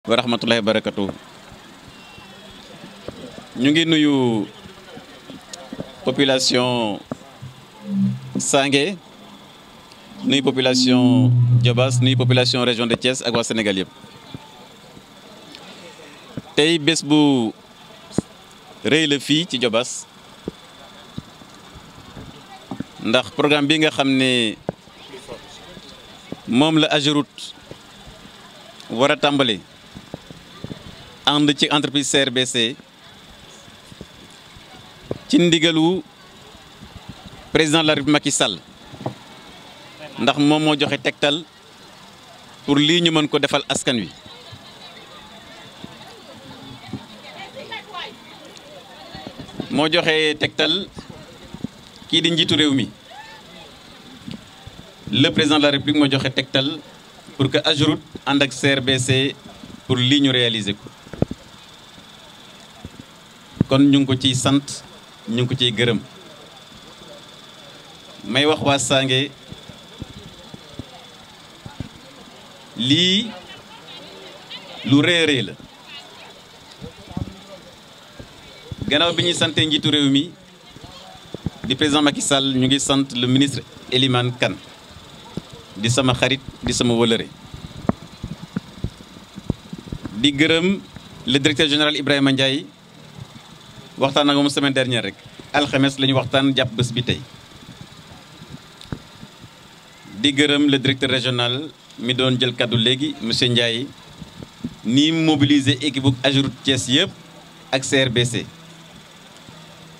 wa rahmatullahi wa barakatuh. Ñu ngi nuyu population Sangué, nuyu population Diobass, nuyu population région de Thiès ak waa Sénégal yëpp. Tey bés bu rëy la fii ci Diobass ndax programme bi nga xam ne moom la AGEROUTE war a tàmbali ànd ci entreprise CRBC ci ndigalu président de la République Macky Sall ndax moom moo joxe tegtal pour lii ñu mën ko defal askan wi. moo joxe tegtal kii di njiitu réew mi le président de la République moo joxe tegtal pour que AGEROUTE ànd ak CRBC pour lii ñu réaliser ko kon ñu ngi ko ciy sant ñu ngi ko ciy gërëm. may wax waa Sangué lii lu rëy a rëy la gannaaw bi ñuy sante njiitu réew mi di président Macky Sall ñu ngi sant le ministre Elimane Kane di sama xarit di sama wëlëre di gërëm le directeur général Ibrahima Ndiaye waxtaan ak moom semaine dernière rek alxames la ñu waxtaan jàpp bés bi tey. di gërëm le directeur régional mi doon jël kaddu léegi monsieur Ndiaye ni mobiliser équipe bu AGEROUTE Thiès yëpp ak CRBC.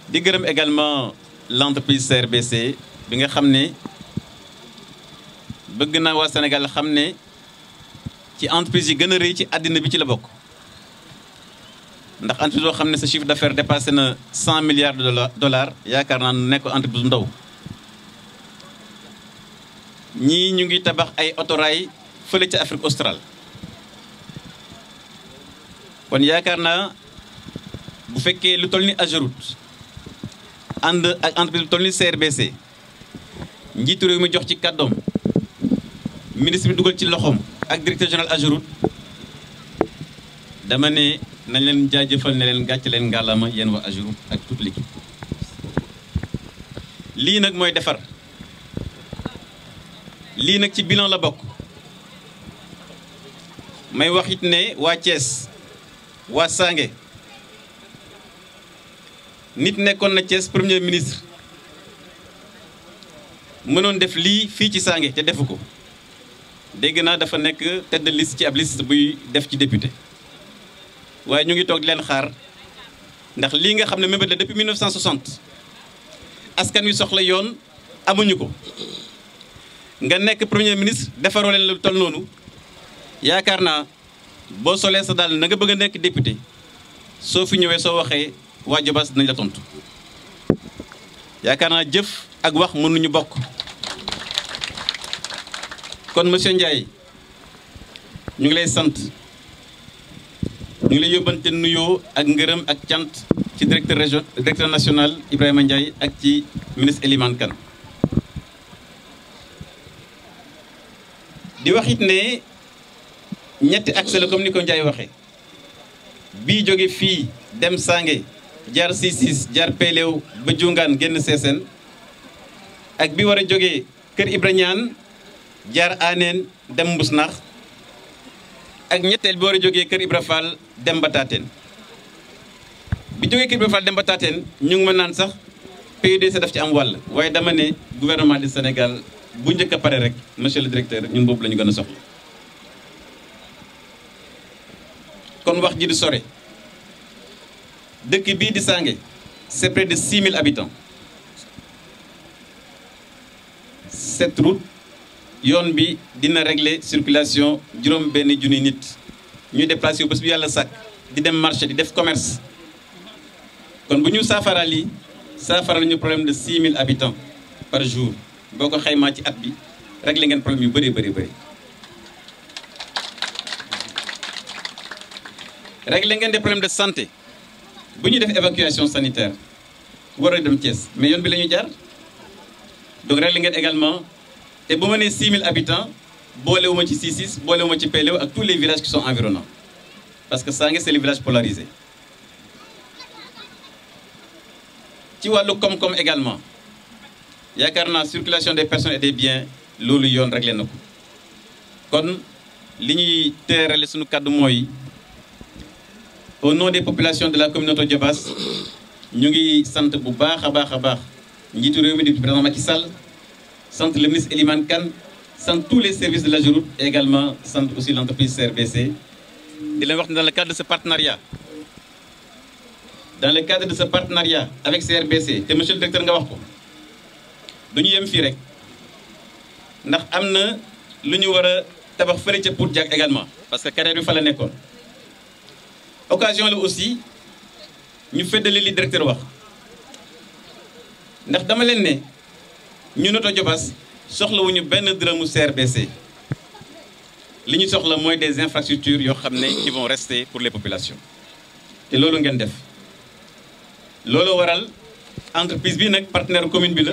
di gërëm également l'entreprise CRBC bi nga xam ne bëgg naa waa Sénégal xam ne ci entreprise yi gën a rëy ci àddina bi ci la bokk ndax entreprise boo xam ne sa chiffre d'affaires dépassé na 100 milliards de dollars yaakaar naa nekk entreprise bu ndaw. ñii ñu ngi tabax ay autorail fële ca Afrique australe kon yaakaar naa bu fekkee lu toll ni AGEROUTE ànd ak entreprise bu toll ni CRBC njiitu réew mi jox ci kàddoom ministre bi dugal ci loxoom ak directeur général AGEROUTE dama ne nañ leen jaajëfal ne leen gàcc leen ngàllama yéen waa AGEROUTE ak toute l'équipe. lii nag mooy defar lii nag ci bilan la bokk may wax it ne waa Thiès waa Sangué nit nekkoon na Thiès premier ministre mënoon def lii fii ci Sangué te defu ko dégg naa dafa nekk tête de liste ci ab liste buy def ci député waaye ñu ngi toog di leen xaar ndax lii nga xam ne mébét la depuis 1960 askan wi soxla yoon amuñu ko nga nekk premier ministre defaroo leen lu toll noonu yaakaar naa boo solee sa daal na nga bëgg a nekk député soo fi ñëwee soo waxee waa Diobass dinañ la tontu yaakaar naa jëf ak wax mënuñu bokk. kon monsieur Ndiaye ñu ngi lay sant ñu ngi lay yóbbante nuyoo ak ngërëm ak cant ci directeur national Ibrahima Ndiaye ak ci ministre Elimane Kane. di wax it ne ñetti axe la comme ni ko Ndiaye waxee bii jóge fii dem Sangué jaar Ciss jaar Péléw ba Jungaan génn Sessène ak bi war a jógee Kër Ibra Ñaan jaar Aneen dem Mbusnax ak ñetteel bi war a jógee Kër Ibra Fall dem ba Tateen bi jógee Kër Ibra Fall dem ba Tateen ñu ngi ma naan sax PUDC daf ci am wàll waaye dama ne gouvernement du Sénégal bu njëkk a pare rek monsieur le directeur ñun boobu la ñu gën a soxla. kon wax ji di sore dëkk bii di Sangué c'est près de 6000 habitants. cette route yoon bi dina régler circulation juróom benn junni nit ñuy déplacé wu bés bi yàlla sàkk di dem marché di def commerce kon bu ñu saafara lii saafara ñu problème de 6000 habitants par jour. boo ko xaymaa ci at bi réglé ngeen problème yu bëree bëri réglé ngeen des problèmes de santé bu ñuy def évacuation sanitaire war a dem Thiès mais yoon bi la ñuy jaar donc réglé ngeen également te bu ma nee 6000 habitants boolewuma ci Ciss boolewuma ci Péléw ak tous les villages qui sont environnants parce que Sangué c'est le village polarisé ci wàllu koom-koom également yaakaar naa circulation des personnes et des biens loolu yoon réglé na ko kon li ñuy teerale suñu kàddu mooy au nom des populations de la communauté Diobass ñu ngi sant bu baax a baax njiitu réew mi di président Macky Sall sant le ministre Elimane Kane sant tous les services de l'AGEROUTE et également sant aussi l'entreprise CRBC di leen wax ne dans le cadre de ce partenariat avec CRBC te monsieur le directeur nga wax ko du ñu yem fii rek ndax am na lu ñu war a tabax fële ca Pout Diack également parce que carrière bi fa la nekkoon occasion la aussi ñu feddali li directeur wax ndax dama leen ne ñu Notto Diobass soxlawuñu benn dërëmu CRBC li ñu soxla mooy des infrastructures yoo xam ne qui vont rester pour les populations te loolu ngeen def loolu waral entreprise bi nag partenaire commune bi la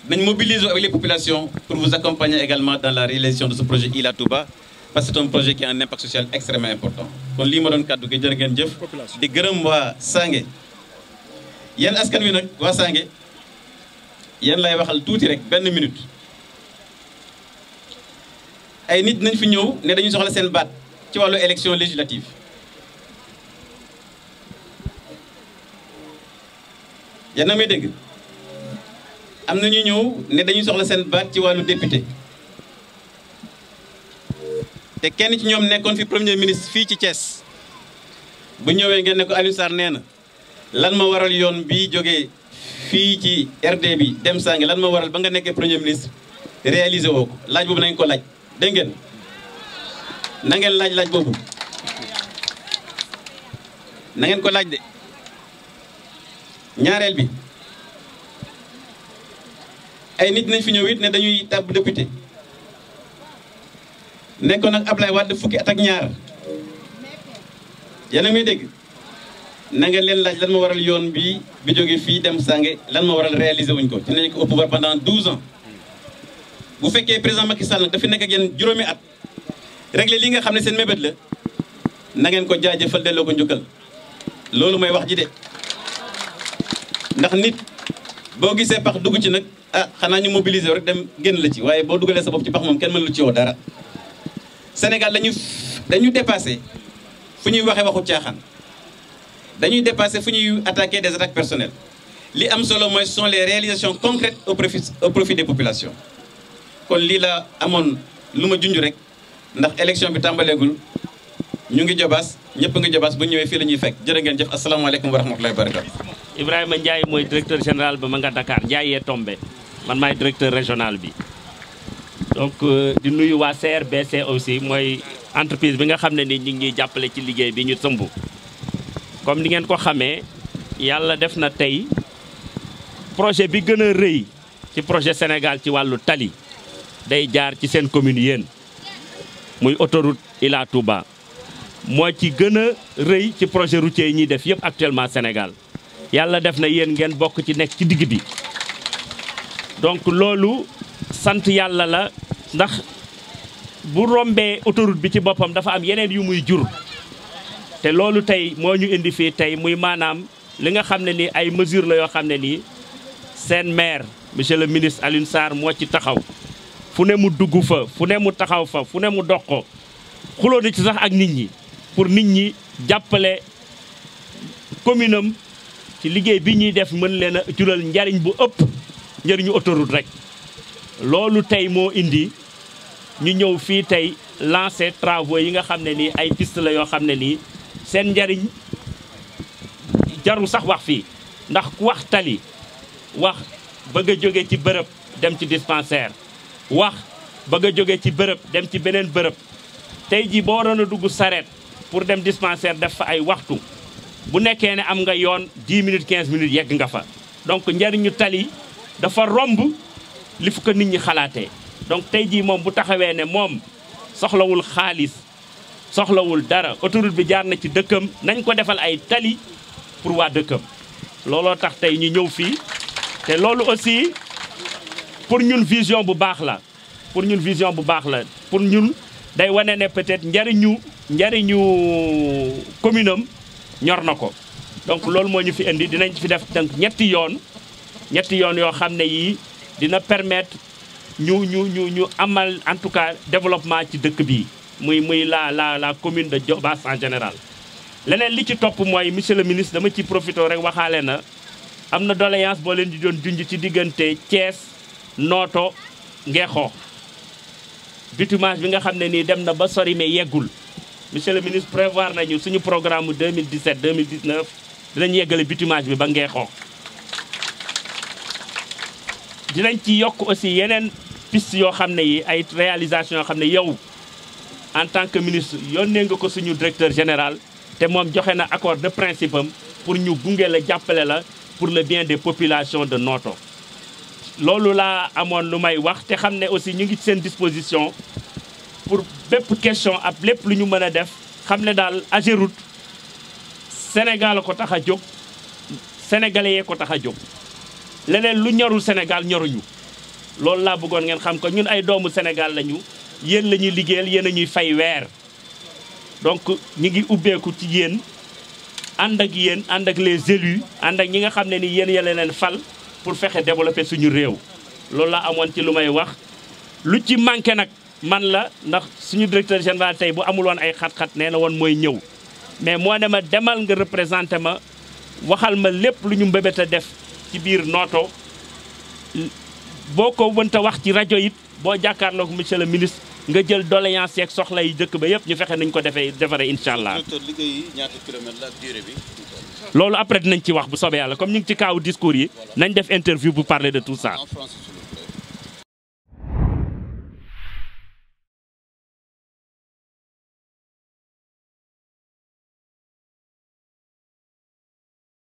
nañ mobiliser avec les populations pour vous accompagner également dans la réalisation de ce projet Ila Touba parce que c'est un projet qui a un impact social extrêmement important kon lii ma doon kàddu gi jërë ngeen jëf di gërëm waa Sangué yéen askan wi nag waa Sangué yéen lay waxal tuuti rek benn minute ay nit nañ fi ñëw ne dañu soxla seen baat ci wàllu élection législative yéen na may dégg am na ñu ñëw ne dañuy soxla seen baat ci wàllu député te kenn ci ñoom nekkoon fi premier ministre fii ci Thiès bu ñëwee ngeen ne ko Aliou Sarr nee na lan ma waral yoon bi jógee fii ci RD bi dem Sangué lan ma waral ba nga nekkee premier ministre réalisé woo ko laaj boobu nañ ko laaj dégg ngeen na ngeen laaj boobu na ngeen ko laaj de ñaareel bi ay nit nañ fi ñëw it ne dañuy tàbb député nekkoon ak Ablaye Wade fukki at ak ñaar yéen a may dégg na ngeen leen laaj lan ma waral yoon bi jógee fii dem Sangué lan ma waral réaliser wuñ ko dinañ ko au pouvoir pendant 12 ans bu fekkee président Macky Sall nag dafa nekk ak yéen juróomi at réglé li nga xam ne seen mébét la na ngeen ko jaajëfal delloo ko njukkal loolu mooy wax ji de ndax nit boo gisee pax dugg ci nag xanaa ñu mobiliser rek dem génn la ci waaye boo dugalee sa bopp ci pax moom kenn mënul ci yow dara Sénégal dañu dépassé fu ñuy waxee waxu caaxaan dañuy dépassé fu ñuy attaquer des attaques personnelles li am solo mooy ce sont les réalisations concrètes au profit des populations kon lii la amoon lu ma junj rek ndax élection bi tàmbaleegul ñu ngi Diobass ñëpp ngi Diobass bu ñëwee fii la ñuy fekk jërë ngeen jëf asalaamaaleykum wa rahmatulahi wa barakatu. Ibrahima Ndiaye mooy directeur général ba ma nga Dakar Ndiaye yee tombé man maay directeur régional bi donc di nuyu waa CRBC aussi mooy entreprise bi nga xam ne ni ñu ngi ñuy jàppale ci liggéey bi ñu sëmb comme ni ngeen ko xamee yàlla def na tey projet bi gën a rëy ci projet Sénégal ci wàllu tali day jaar ci seen commune yéen muy autoroute Ila Touba moo ci gën a rëy ci projet routier yi ñuy def yëpp actuellement Sénégal yàlla def na yéen ngeen bokk ci nekk ci digg bi donc loolu sant yàlla la ndax bu rombee autoroute bi ci boppam dafa am yeneen yu muy jur te loolu tey moo ñu indi fii tey muy maanaam li nga xam ne nii ay mesures la yoo xam ne nii seen maire monsieur le ministre Alioune Sarr moo ci taxaw fu ne mu dugg fa fu ne mu taxaw fa fu ne mu dox ko xuloo na ci sax ak nit ñi pour nit ñi jàppale commune am ci liggéey bi ñuy def mën leen a jural njariñ bu ëpp njariñu autoroute rek loolu tey moo indi ñu ñëw fii tey lancer travaux yi nga xam ne nii ay piste la yoo xam ne nii seen njariñ jarul sax wax fii ndax ku wax tali wax bëgg a jóge ci bërëb dem ci dispensaire wax bëgg a jóge ci bërëb dem ci beneen bërëb tey jii boo waroon a dugg sareet pour dem dispensaire def fa ay waxtu bu nekkee ne am nga yoon 10 minutes 15 minutes yegg nga fa donc njariñu tali dafa romb li fu ko nit ñi xalaatee donc tey jii moom bu taxawee ne moom soxlawul xaalis soxlawul dara autoroute bi jaar na ci dëkkam nañ ko defal ay tali pour waa dëkkam looloo tax tey ñu ñëw fii te loolu aussi pour ñun vision bu baax la pour ñun day wane ne peut-être njariñu commune am ñor na ko. donc loolu moo ñu fi indi dinañ fi def donc ñetti yoon yoo xam ne yii dina permettre ñu amal en tout cas développement ci dëkk bi muy la commune de Diobass en général. leneen li ci topp mooy monsieur le ministre dama ci profité rek waxaale na am na doléance boo leen di doon junj ci diggante Thiès Noto Ngexo bitumage bi nga xam ne nii dem na ba sori mais yeggul monsieur le ministre prévoir nañu suñu programme 2017 2019 dinañ yeggale bitumage bi ba Ngexo. dinañ ci yokk aussi yeneen piste yoo xam ne yi ay réalisation yoo xam ne yow en tant que ministre yónnee nga ko suñu directeur général te moom joxe na accord de principe am pour ñu gunge la jàppale la pour le bien des populations de Noto. loolu laa amoon lu may wax te xam ne aussi ñu ngi ci seen disposition pour bépp question ab lépp lu ñu mën a def xam ne daal Ageroute Sénégal ko tax a jóg sénégalais yee ko tax a jóg leneen lu ñorul Sénégal ñoruñu loolu laa bëggoon ngeen xam ko ñun ay doomu Sénégal lañu yéen la ñuy liggéeyal yéen a ñuy fay weer donc ñi ngi ubbeeku ci yéen ànd ak les élus ànd ak ñi nga xam ne ni yéen ya leen fal pour fexe développer suñu réew loolu laa amoon ci lu may wax lu ci manqué nag man la ndax suñu directeur général tey bu amul woon ay xat-xat nee na woon mooy ñëw mais moo ne ma demal nga représenté ma waxal ma lépp lu ñu mbébét a def ci biir Noto boo ko mënta wax ci rajo it boo jàkkaarloog monsieur le ministre nga jël doléance yeeg soxla yi dëkk ba yëpp ñu fexe nañ ko defaree incha allah. docteur liggéey yi ñaata kilomètre la ak durée bi. loolu après dinañ ci wax bu soobee yàlla comme ñu ngi ci kaawu discours yi nañ def interview bu parler de tout ça.